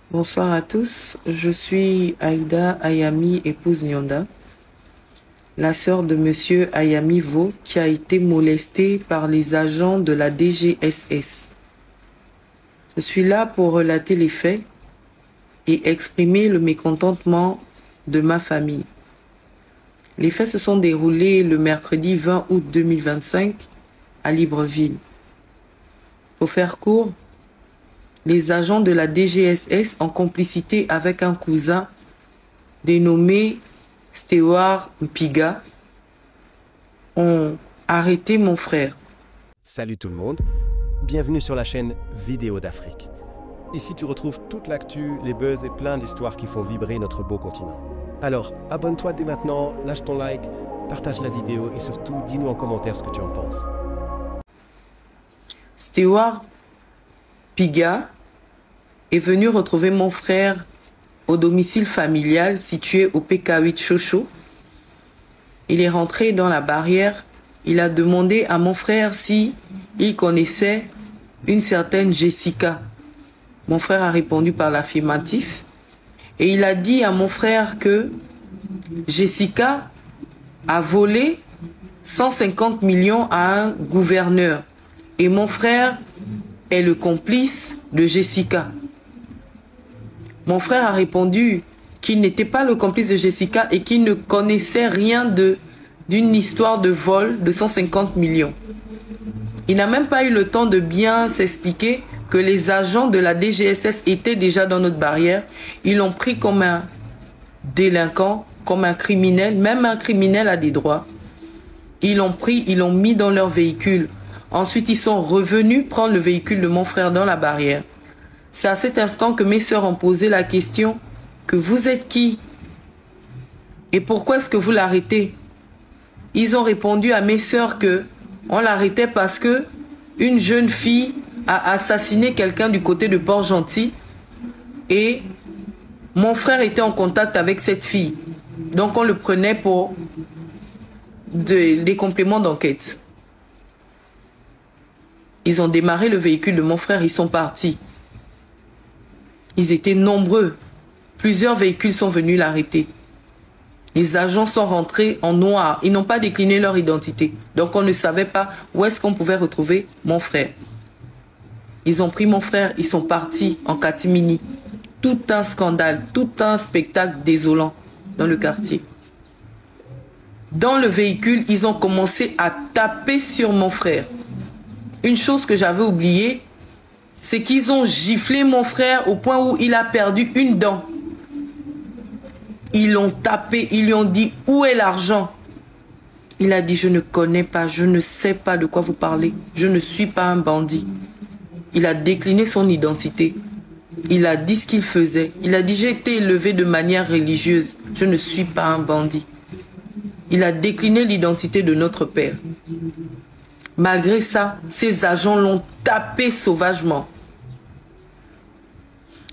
Bonsoir à tous, je suis Aïda Ayami, épouse Nyonda, la sœur de Monsieur Ayami Vo qui a été molesté par les agents de la DGSS. Je suis là pour relater les faits et exprimer le mécontentement de ma famille. Les faits se sont déroulés le mercredi 20 août 2025 à Libreville. Pour faire court, les agents de la DGSS, en complicité avec un cousin dénommé Stewart Mpiga, ont arrêté mon frère. Salut tout le monde, bienvenue sur la chaîne Vidéo d'Afrique. Ici tu retrouves toute l'actu, les buzz et plein d'histoires qui font vibrer notre beau continent. Alors, abonne-toi dès maintenant, lâche ton like, partage la vidéo et surtout dis-nous en commentaire ce que tu en penses. Stewart Mpiga est venu retrouver mon frère au domicile familial situé au PK8 Chocho. Il est rentré dans la barrière. Il a demandé à mon frère si il connaissait une certaine Jessica. Mon frère a répondu par l'affirmatif. Et il a dit à mon frère que Jessica a volé 150 millions à un gouverneur. Et mon frère est le complice de Jessica. Mon frère a répondu qu'il n'était pas le complice de Jessica et qu'il ne connaissait rien d'une histoire de vol de 150 millions. Il n'a même pas eu le temps de bien s'expliquer que les agents de la DGSS étaient déjà dans notre barrière. Ils l'ont pris comme un délinquant, comme un criminel. Même un criminel a des droits. Ils l'ont pris, ils l'ont mis dans leur véhicule. Ensuite, ils sont revenus prendre le véhicule de mon frère dans la barrière. C'est à cet instant que mes sœurs ont posé la question que vous êtes qui? Et pourquoi est-ce que vous l'arrêtez? Ils ont répondu à mes sœurs que on l'arrêtait parce que une jeune fille a assassiné quelqu'un du côté de Port-Gentil et mon frère était en contact avec cette fille. Donc on le prenait pour des compléments d'enquête. Ils ont démarré le véhicule de mon frère, ils sont partis. Ils étaient nombreux. Plusieurs véhicules sont venus l'arrêter. Les agents sont rentrés en noir. Ils n'ont pas décliné leur identité. Donc on ne savait pas où est-ce qu'on pouvait retrouver mon frère. Ils ont pris mon frère, ils sont partis en catimini. Tout un scandale, tout un spectacle désolant dans le quartier. Dans le véhicule, ils ont commencé à taper sur mon frère. Une chose que j'avais oubliée, c'est qu'ils ont giflé mon frère au point où il a perdu une dent. Ils l'ont tapé, ils lui ont dit « Où est l'argent ?» Il a dit « Je ne connais pas, je ne sais pas de quoi vous parlez. Je ne suis pas un bandit. » Il a décliné son identité. Il a dit ce qu'il faisait. Il a dit « J'ai été élevé de manière religieuse. Je ne suis pas un bandit. » Il a décliné l'identité de notre père. Malgré ça, ces agents l'ont tapé sauvagement.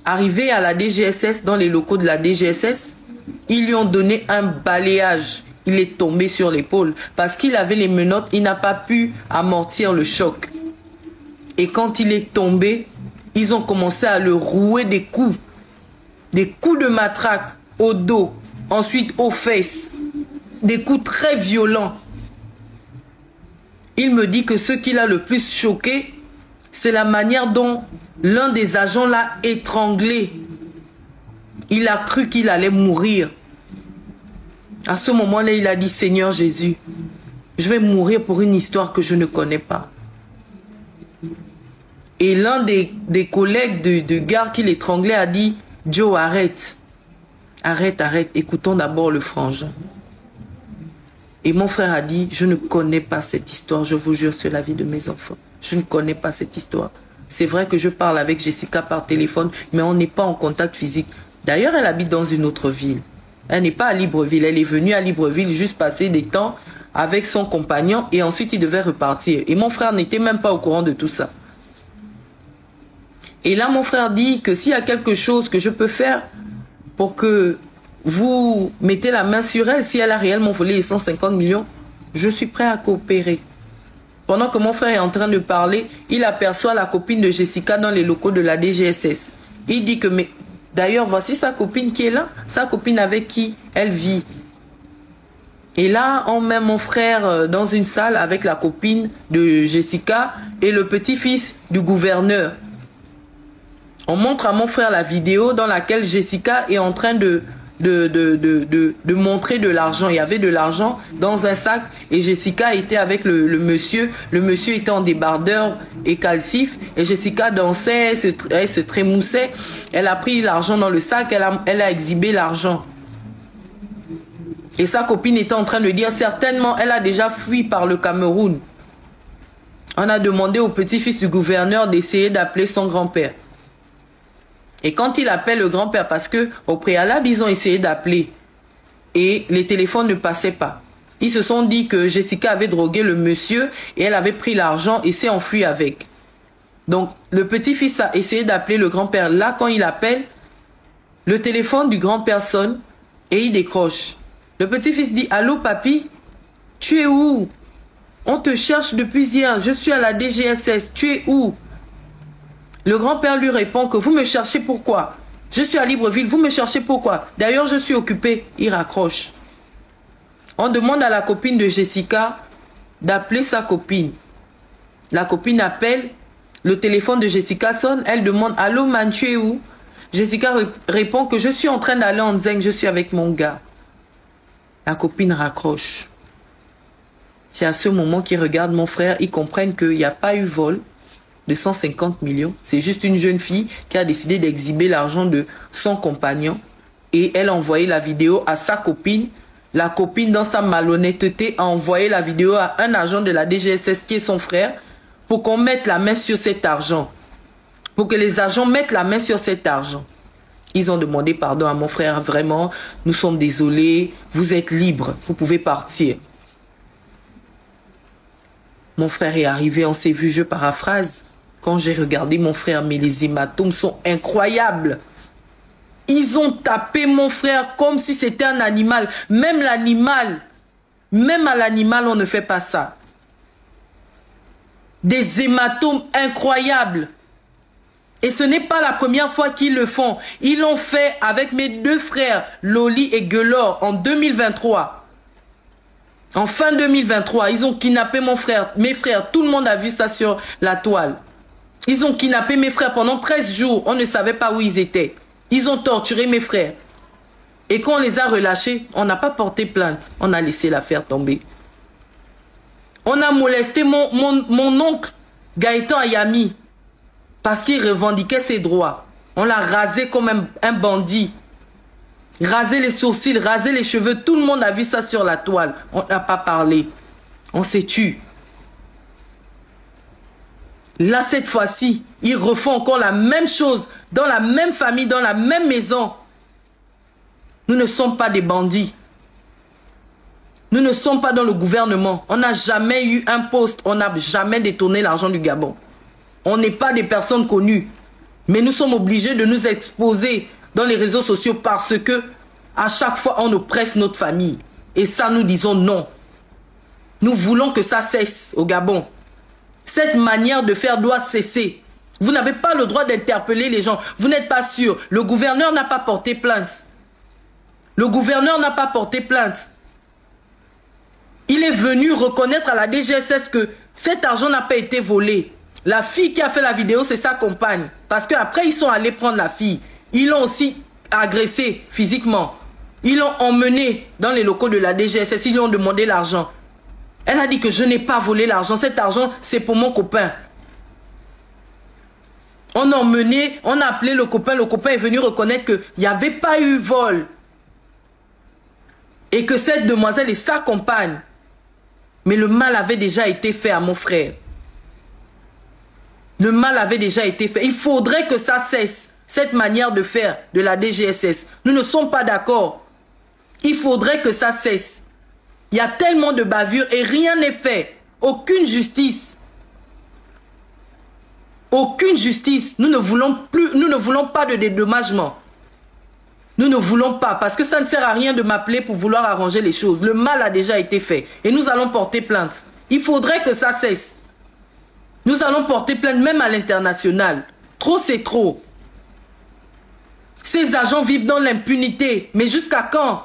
Arrivé à la DGSS, dans les locaux de la DGSS, ils lui ont donné un balayage. Il est tombé sur l'épaule. Parce qu'il avait les menottes, il n'a pas pu amortir le choc. Et quand il est tombé, ils ont commencé à le rouer des coups. Des coups de matraque au dos, ensuite aux fesses. Des coups très violents. Il me dit que ce qui l'a le plus choqué, c'est la manière dont l'un des agents l'a étranglé. Il a cru qu'il allait mourir. À ce moment-là, il a dit « Seigneur Jésus, je vais mourir pour une histoire que je ne connais pas. » Et l'un des collègues de gare qui l'étranglait a dit « Joe, arrête. Arrête, arrête. Écoutons d'abord le frangin. » Et mon frère a dit, je ne connais pas cette histoire, je vous jure sur la vie de mes enfants. Je ne connais pas cette histoire. C'est vrai que je parle avec Jessica par téléphone, mais on n'est pas en contact physique. D'ailleurs, elle habite dans une autre ville. Elle n'est pas à Libreville, elle est venue à Libreville juste passer des temps avec son compagnon et ensuite il devait repartir. Et mon frère n'était même pas au courant de tout ça. Et là, mon frère dit que s'il y a quelque chose que je peux faire pour que vous mettez la main sur elle, si elle a réellement volé les 150 millions, je suis prêt à coopérer. Pendant que mon frère est en train de parler, il aperçoit la copine de Jessica dans les locaux de la DGSS. Il dit que mais D'ailleurs, voici sa copine qui est là. Sa copine avec qui elle vit. Et là, on met mon frère dans une salle avec la copine de Jessica et le petit-fils du gouverneur. On montre à mon frère la vidéo dans laquelle Jessica est en train de montrer de l'argent. Il y avait de l'argent dans un sac et Jessica était avec le monsieur. Le monsieur était en débardeur et calcif et Jessica dansait, elle se trémoussait. Elle a pris l'argent dans le sac, elle a exhibé l'argent. Et sa copine était en train de dire certainement elle a déjà fui par le Cameroun. On a demandé au petit-fils du gouverneur d'essayer d'appeler son grand-père. Et quand il appelle le grand-père, parce que au préalable, ils ont essayé d'appeler et les téléphones ne passaient pas. Ils se sont dit que Jessica avait drogué le monsieur et elle avait pris l'argent et s'est enfuie avec. Donc, le petit-fils a essayé d'appeler le grand-père. Là, quand il appelle, le téléphone du grand-père sonne et il décroche. Le petit-fils dit « Allô, papy? Tu es où? On te cherche depuis hier. Je suis à la DGSS. Tu es où? » Le grand-père lui répond que vous me cherchez pourquoi? Je suis à Libreville, vous me cherchez pourquoi? D'ailleurs, je suis occupé. Il raccroche. On demande à la copine de Jessica d'appeler sa copine. La copine appelle, le téléphone de Jessica sonne, elle demande « Allô, man, tu es où ?» Jessica répond que je suis en train d'aller en Nzeng, je suis avec mon gars. La copine raccroche. C'est à ce moment qu'ils regardent mon frère, ils comprennent qu'il n'y a pas eu vol de 150 millions. C'est juste une jeune fille qui a décidé d'exhiber l'argent de son compagnon et elle a envoyé la vidéo à sa copine. La copine, dans sa malhonnêteté, a envoyé la vidéo à un agent de la DGSS qui est son frère pour qu'on mette la main sur cet argent. Pour que les agents mettent la main sur cet argent. Ils ont demandé pardon à mon frère. Vraiment, nous sommes désolés. Vous êtes libre. Vous pouvez partir. Mon frère est arrivé. On s'est vu, je paraphrase. Quand j'ai regardé mon frère, mais les hématomes sont incroyables. Ils ont tapé mon frère comme si c'était un animal. Même l'animal, même à l'animal, on ne fait pas ça. Des hématomes incroyables. Et ce n'est pas la première fois qu'ils le font. Ils l'ont fait avec mes deux frères, Loli et Guelor, en 2023. En fin 2023, ils ont kidnappé mon frère, mes frères. Tout le monde a vu ça sur la toile. Ils ont kidnappé mes frères pendant 13 jours. On ne savait pas où ils étaient. Ils ont torturé mes frères. Et quand on les a relâchés, on n'a pas porté plainte. On a laissé l'affaire tomber. On a molesté mon oncle, Gaëtan Ayami, parce qu'il revendiquait ses droits. On l'a rasé comme un bandit. Rasé les sourcils, rasé les cheveux. Tout le monde a vu ça sur la toile. On n'a pas parlé. On s'est tué. Là, cette fois-ci, ils refont encore la même chose, dans la même famille, dans la même maison. Nous ne sommes pas des bandits. Nous ne sommes pas dans le gouvernement. On n'a jamais eu un poste. On n'a jamais détourné l'argent du Gabon. On n'est pas des personnes connues. Mais nous sommes obligés de nous exposer dans les réseaux sociaux parce que à chaque fois, on oppresse notre famille. Et ça, nous disons non. Nous voulons que ça cesse au Gabon. Cette manière de faire doit cesser. Vous n'avez pas le droit d'interpeller les gens. Vous n'êtes pas sûr. Le gouverneur n'a pas porté plainte. Le gouverneur n'a pas porté plainte. Il est venu reconnaître à la DGSS que cet argent n'a pas été volé. La fille qui a fait la vidéo, c'est sa compagne. Parce qu'après, ils sont allés prendre la fille. Ils l'ont aussi agressée physiquement. Ils l'ont emmenée dans les locaux de la DGSS. Ils lui ont demandé l'argent. Elle a dit que je n'ai pas volé l'argent. Cet argent, c'est pour mon copain. On a emmené, on a appelé le copain. Le copain est venu reconnaître qu'il n'y avait pas eu vol. Et que cette demoiselle est sa compagne. Mais le mal avait déjà été fait à mon frère. Le mal avait déjà été fait. Il faudrait que ça cesse. Cette manière de faire de la DGSS. Nous ne sommes pas d'accord. Il faudrait que ça cesse. Il y a tellement de bavures et rien n'est fait. Aucune justice. Aucune justice. Nous ne voulons plus, nous ne voulons pas de dédommagement. Nous ne voulons pas parce que ça ne sert à rien de m'appeler pour vouloir arranger les choses. Le mal a déjà été fait et nous allons porter plainte. Il faudrait que ça cesse. Nous allons porter plainte même à l'international. Trop, c'est trop. Ces agents vivent dans l'impunité. Mais jusqu'à quand?